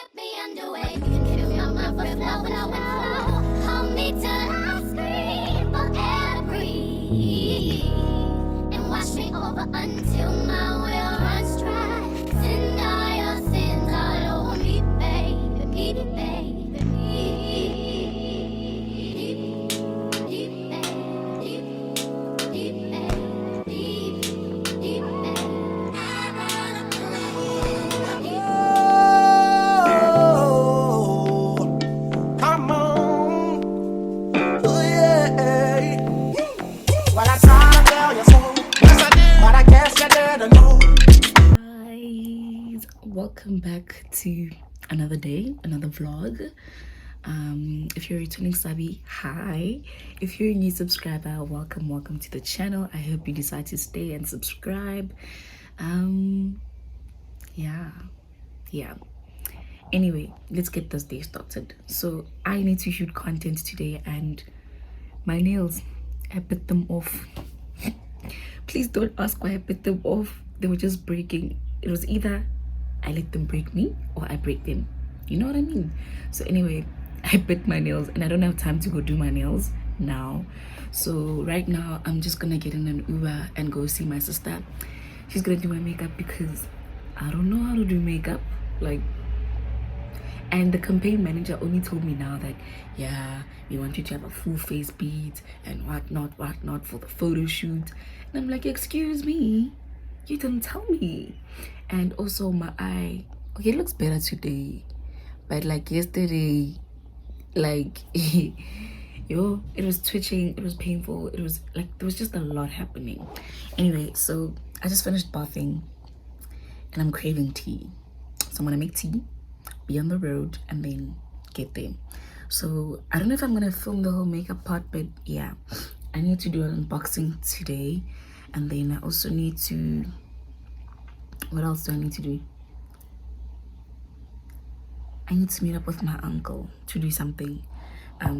get me underway. Fill my mouth with flow. Hold me till I scream for air to breathe. And wash me over until my will runs dry. Send all your sins all over me, baby, baby. Welcome back to another day, another vlog. If you're a returning subby, hi. If you're a new subscriber, welcome to the channel. I hope you decide to stay and subscribe. Yeah. Anyway, let's get this day started. So I need to shoot content today, and my nails, I bit them off. Please don't ask why I bit them off. They were just breaking. It was either I let them break me or I break them. You know what I mean? So anyway, I bit my nails and I don't have time to go do my nails now. So right now I'm just gonna get in an Uber and go see my sister. She's gonna do my makeup because I don't know how to do makeup. And the campaign manager only told me now that, yeah, we want you to have a full face bead and whatnot for the photo shoot. And I'm like, excuse me, you didn't tell me. And also my eye, okay, it looks better today, but like yesterday, like yo, it was twitching, it was painful, it was like there was just a lot happening. Anyway, so I just finished bathing and I'm craving tea, so I'm gonna make tea, be on the road, and then get there. So I don't know if I'm gonna film the whole makeup part, but yeah, I need to do an unboxing today. And then I also need to, what else do I need to do? I need to meet up with my uncle to do something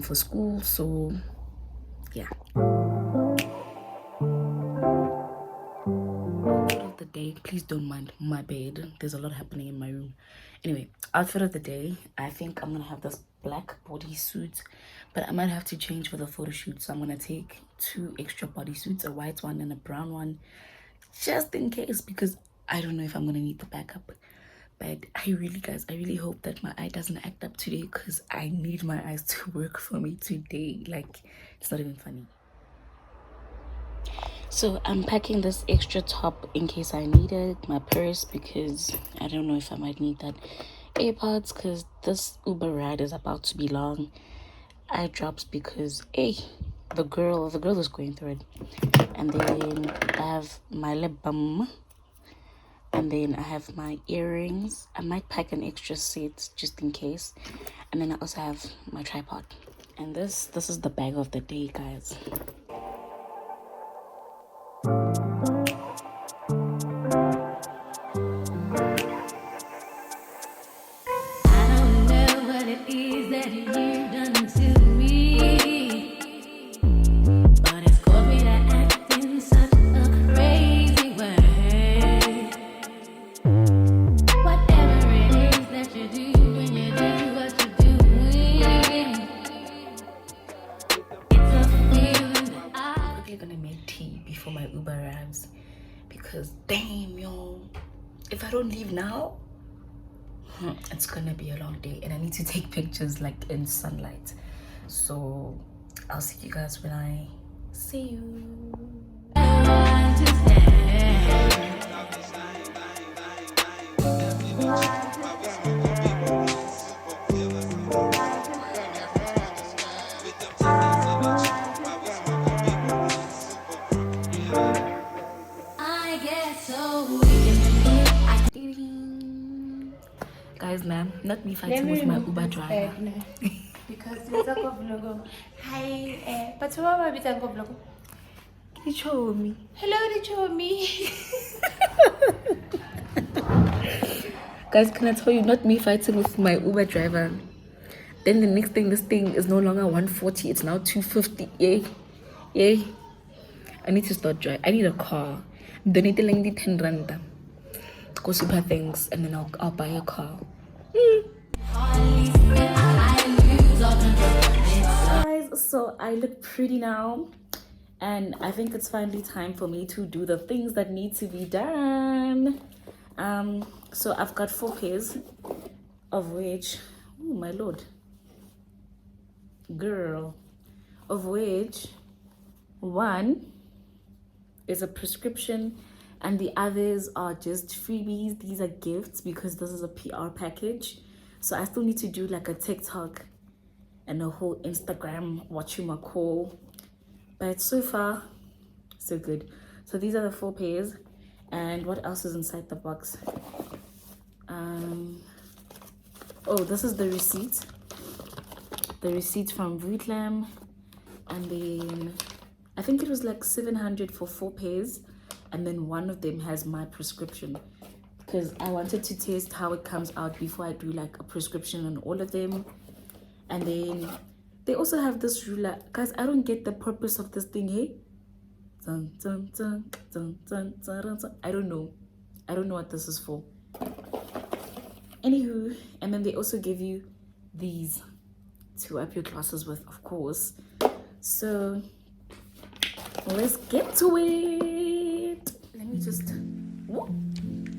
for school. So yeah. Outfit of the day, please don't mind my bed. There's a lot happening in my room. Anyway, outfit of the day, I think I'm gonna have this black bodysuit, but I might have to change for the photo shoot. So I'm gonna take 2 extra bodysuits, a white one and a brown one, just in case, because I don't know if I'm gonna need the backup. But I really hope that my eye doesn't act up today, because I need my eyes to work for me today. Like, it's not even funny. So I'm packing this extra top in case I need it, my purse, because I don't know if I might need that, AirPods, because this Uber ride is about to be long, eye drops because hey, the girl is going through it. And then I have my lip balm, and then I have my earrings. I might pack an extra set just in case. And then I also have my tripod. And this is the bag of the day, guys. Because damn, yo, if I don't leave now, it's gonna be a long day, and I need to take pictures like in sunlight. So I'll see you guys when I see you. Guys, ma'am, not me fighting with my Uber driver. Because it's a vlog. Hi, but what about the vlog? Chommie. Hello, Chommie. Guys, can I tell you, not me fighting with my Uber driver. Then the next thing, this thing is no longer 140, it's now 250. Yay. I need to start driving. I need a car. Donate the 10 rand. Go super things, and then I'll buy a car. So I look pretty now, and I think it's finally time for me to do the things that need to be done. So I've got 4 pairs, of which, oh my lord, girl, of which one is a prescription and the others are just freebies. These are gifts because this is a PR package. So I still need to do like a TikTok and a whole Instagram whatchamacall. But so far, so good. So these are the 4 pairs. And what else is inside the box? Oh, this is the receipt. The receipt from Vooglam. And then I think it was like 700 for 4 pairs. And then one of them has my prescription. Because I wanted to test how it comes out before I do like a prescription on all of them. And then they also have this ruler. Guys, I don't get the purpose of this thing, hey? Dun, dun, dun, dun, dun, dun, dun, dun. I don't know what this is for. Anywho, and then they also give you these to wipe your glasses with, of course. So let's get to it. Let me just, whoop.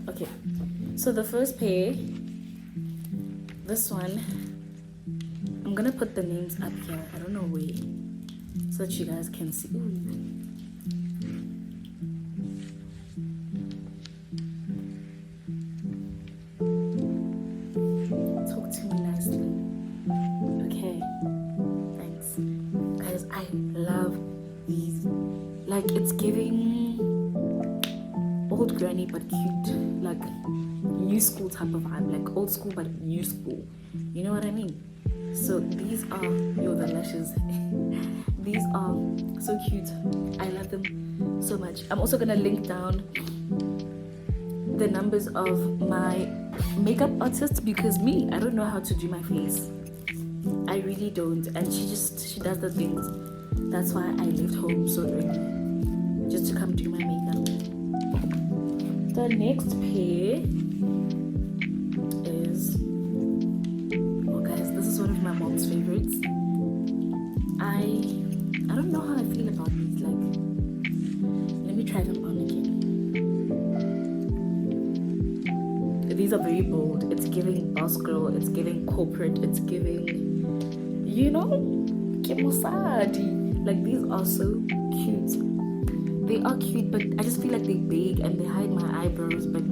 Okay, so the first pair, this one, I'm gonna put the names up here. I don't know where, so that you guys can see. Ooh. Talk to me nicely. Okay, thanks. Guys, I love these. Like, it's giving old granny but cute, like new school type of vibe, like old school but new school. You know what I mean? So these are the lashes. These are so cute. I love them so much. I'm also gonna link down the numbers of my makeup artist because I don't know how to do my face. I really don't, and she does the things. That's why I left home so early, just to come do my makeup. The next pair is, oh guys, this is one of my mom's favorites. I don't know how I feel about these. Like, let me try them on again. These are very bold. It's giving boss girl. It's giving corporate. It's giving, you know, Kimosadi. Like, these are so cute. They are cute, but I just feel like they're big and they hide my eyebrows. But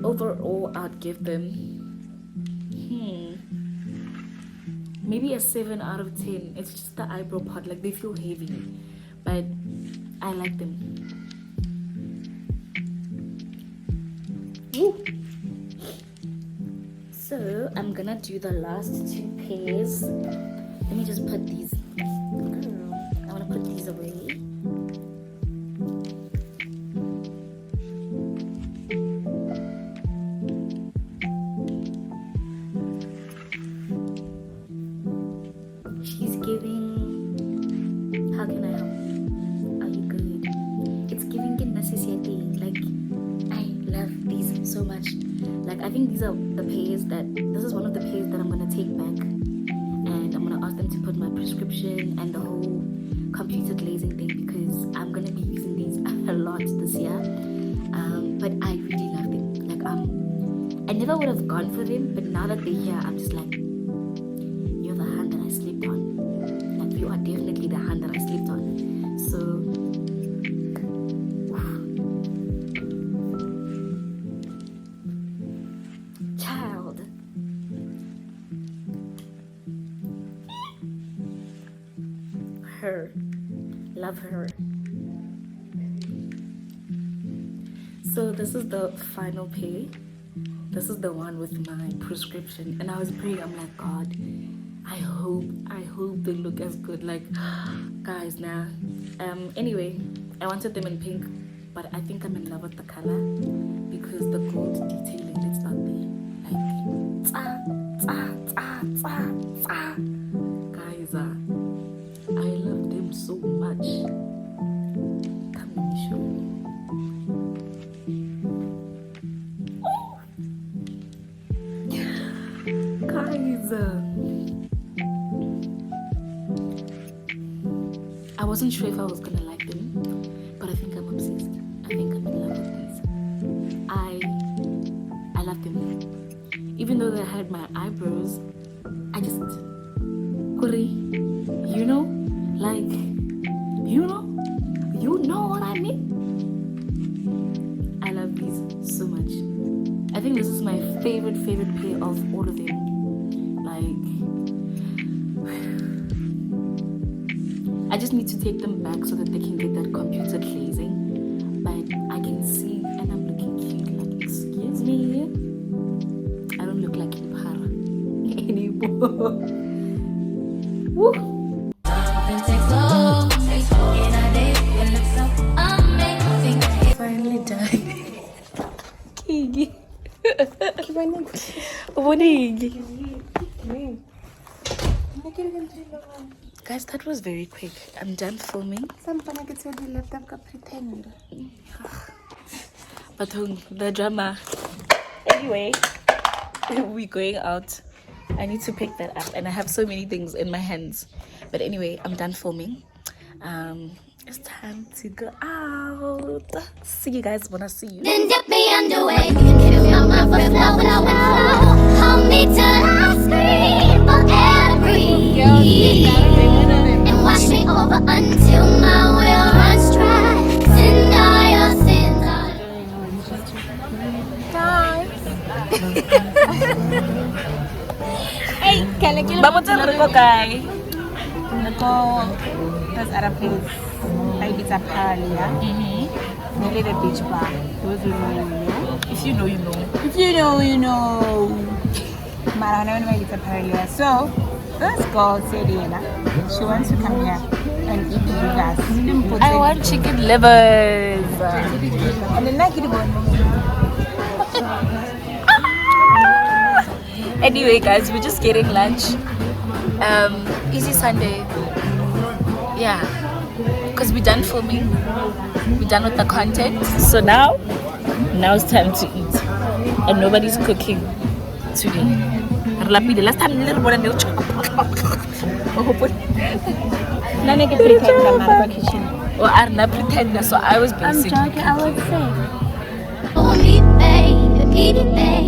overall, I'd give them maybe a 7 out of 10. It's just the eyebrow part. Like, they feel heavy, but I like them. Woo. So I'm gonna do the last 2 pairs. Let me just put these. I wanna put these away. She's giving, how can I help? Are you good? It's giving que necessity. Like, I love these so much. Like, I think these are the pairs this is one of the pairs that I'm gonna take back, and I'm gonna ask them to put my prescription and the whole computer glazing thing because I'm gonna be using these a lot this year. But I really love them. Like, I never would have gone for them, but now that they're here, I'm just like, you're the hand that I slept on. Like, you are definitely the hand that I slept on. So child, her, love her. So this is the final pair. This is the one with my prescription, and I was praying. I'm like, God, I hope they look as good. Like, guys, nah. Anyway, I wanted them in pink, but I think I'm in love with the color because the gold detailing that's not there. Like, guys, I love them so much. Come, let me show you. Guys, wasn't sure if I was gonna like them, but I think I'm obsessed. I think I'm in love with these. I love them. Even though they had my eyebrows, I just Kuri, you know, like you know what I mean. I love these so much. I think this is my favorite pair of all of them. Like, I just need to take them back so that they can get that computer glazing. But I can see and I'm looking cute. Like, excuse me, I don't look like Impara anymore. Woo! Finally died. Kiki. Morning. Guys, that was very quick. I'm done filming. But the drama. Anyway, we're going out. I need to pick that up, and I have so many things in my hands. But anyway, I'm done filming. It's time to go out. See you guys when I see you. Then dip me underway. You can feel my foot flow. Hold me till I scream for air to breathe. And wash me over until my will runs dry. Send all your sins Hey, Vamos a rico guy. That's at a place. Like it's a Paralia. Nearly the beach bar. Those who know, you know. If you know, you know. If you know, you know. Marana it's a Paralia. So, this girl said, she wants to come here and eat with us. I want chicken livers. And then like it. Anyway, guys, we're just getting lunch. Easy Sunday. Yeah, because we're done filming. We're done with the content. So now it's time to eat. And nobody's cooking today. The last time little one and None can pretend I'm not a kitchen. or I'm not pretender, so I was basically joking, I would say. Oh, me, baby, baby,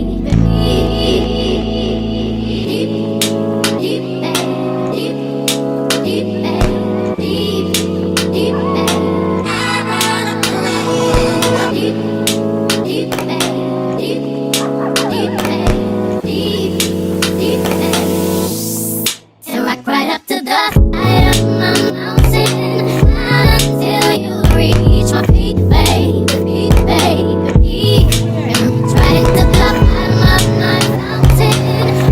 right up to the side of my mountain until you reach my feet, baby, baby. Right into the bottom of my mountain.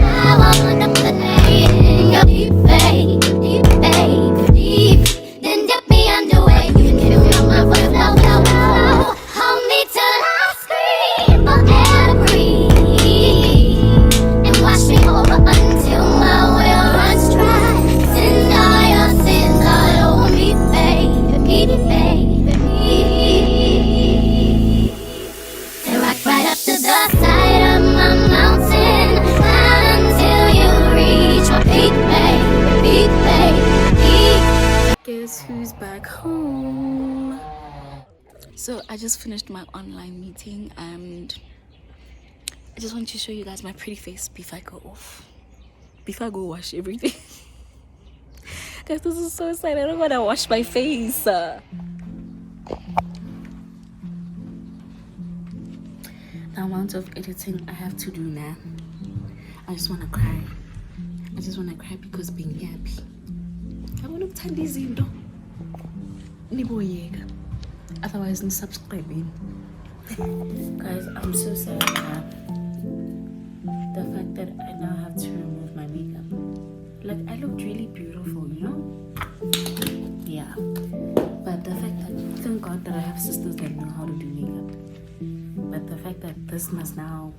I wanna play in your deep, baby, baby. Then dip me underway. You can feel my foot flow. Hold me till I scream for air to breathe. And wash me over until my will runs dry. Send all your sins all over me, baby, baby. And rock right up to the side of my mountain until you reach my peak, baby, baby. guess who's back home? So I just finished my online meeting and I just want to show you guys my pretty face before I go off. Before I go wash everything. Guys, this is so sad. I don't want to wash my face. The amount of editing I have to do now. I just want to cry. I just want to cry because being happy. I want to turn this into Niboyega. Otherwise, I'm subscribing. Guys, I'm so sad about the fact that I now have to remove my makeup. Like, I looked really beautiful, you know? Yeah. But the fact that, thank God that I have sisters that know how to do makeup. But the fact that this must now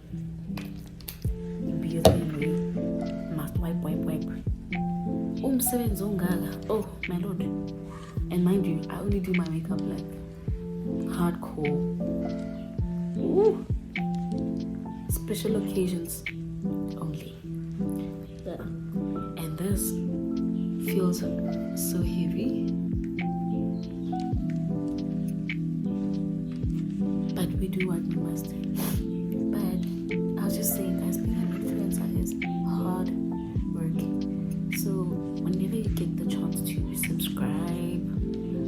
be a thing, must wipe. Oh, my lord. And mind you, I only do my makeup like hardcore. Ooh. Special occasions only. Yeah. And this feels so heavy. do what we must. But I was just saying, guys, being an influencer is hard work. So whenever you get the chance to subscribe,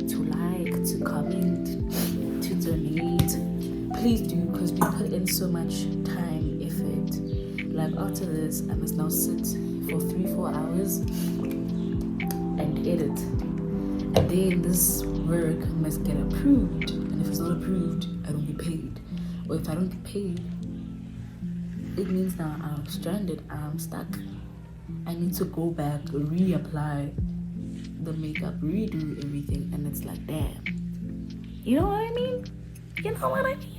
to like, to comment, to donate, please do, because we put in so much time, effort. Like after this, I must now sit for 3-4 hours and edit. And then this work must get approved. And if it's not approved, I don't get paid. Or if I don't get paid, it means now I'm stranded, I'm stuck. I need to go back, reapply the makeup, redo everything. And it's like, damn. You know what I mean? You know what I mean?